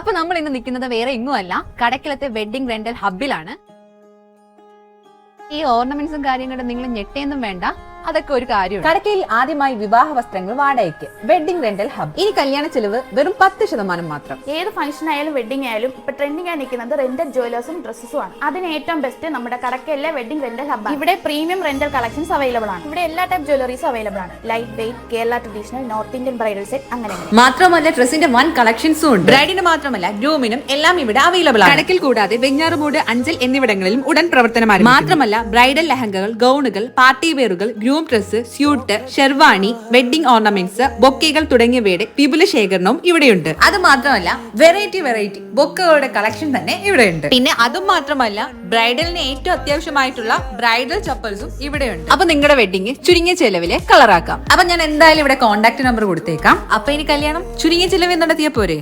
അപ്പൊ നമ്മൾ ഇന്ന് നിൽക്കുന്നത് വേറെ എങ്ങുമല്ല, കടക്കിലത്തെ വെഡിങ് റെന്റൽ ഹബിലാണ്. ഈ ഓർണമെന്റ്സും കാര്യങ്ങളും നിങ്ങൾ ഞെട്ടേന്നും വേണ്ട, അതൊക്കെ ഒരു കാര്യമാണ്. കടക്കയിൽ ആദ്യമായി വിവാഹ വസ്ത്രങ്ങൾ വാടകയ്ക്ക്. Wedding rental hub. ഇനി കല്യാണ ചെലവ് വെറും 10% മാത്രം. ഏത് ഫംഗ്ഷൻ ആയാലും വെഡിങ് ആയാലും ഇപ്പൊ ട്രെൻഡിംഗ് ആയി നിൽക്കുന്നത് റെന്റൽ ജ്വല്ലേഴ്സും ഡ്രസ്സസും ആണ്. അതിന് ഏറ്റവും ബെസ്റ്റ് നമ്മുടെ കടക്കയിലെ വെഡിങ് റെന്റൽ ഹബ്. ഇവിടെ പ്രീമിയം റെന്റൽ കളക്ഷൻസ് അവൈലബിൾ ആണ്. ഇവിടെ എല്ലാ ടൈപ്പ് ജ്വല്ലറീസ് അവൈലബിൾ ആണ്. Light weight, Kerala traditional, north Indian bridal set, അങ്ങനെ മാത്രമല്ല ഡ്രസ്സിന്റെ വൻ കളക്ഷൻസും ഉണ്ട്. ബ്രൈഡിന് മാത്രമല്ല ഗ്രൂമിനും എല്ലാം ഇവിടെ അവൈലബിൾ ആണ്. കടക്കിൽ കൂടാതെ വെഞ്ഞാറുമൂട്, അഞ്ചൽ എന്നിവിടങ്ങളിലും ഉടൻ പ്രവർത്തനം ആരംഭിക്കും. മാത്രമല്ല ബ്രൈഡൽ ലഹങ്കകൾ, ഗൗണുകൾ, പാർട്ടി വെയറുകൾ, groom dress, suit, sherwani, wedding ornaments, ബൊക്കകൾ തുടങ്ങിയവയുടെ വിപുല ശേഖരണവും ഇവിടെയുണ്ട്. അത് മാത്രമല്ല വെറൈറ്റി ബൊക്കകളുടെ കളക്ഷൻ തന്നെ ഇവിടെയുണ്ട്. പിന്നെ അതും മാത്രമല്ല ബ്രൈഡലിന് ഏറ്റവും അത്യാവശ്യമായിട്ടുള്ള ബ്രൈഡൽ ചപ്പൽസും ഇവിടെയുണ്ട്. അപ്പൊ നിങ്ങളുടെ വെഡിങ് ചുരുങ്ങിയ ചെലവില് കളറാക്കാം. അപ്പൊ ഞാൻ എന്തായാലും ഇവിടെ കോൺടാക്ട് നമ്പർ കൊടുത്തേക്കാം. അപ്പൊ ഇനി കല്യാണം ചുരുങ്ങിയ ചെലവിൽ നടത്തിയാ പോരെ.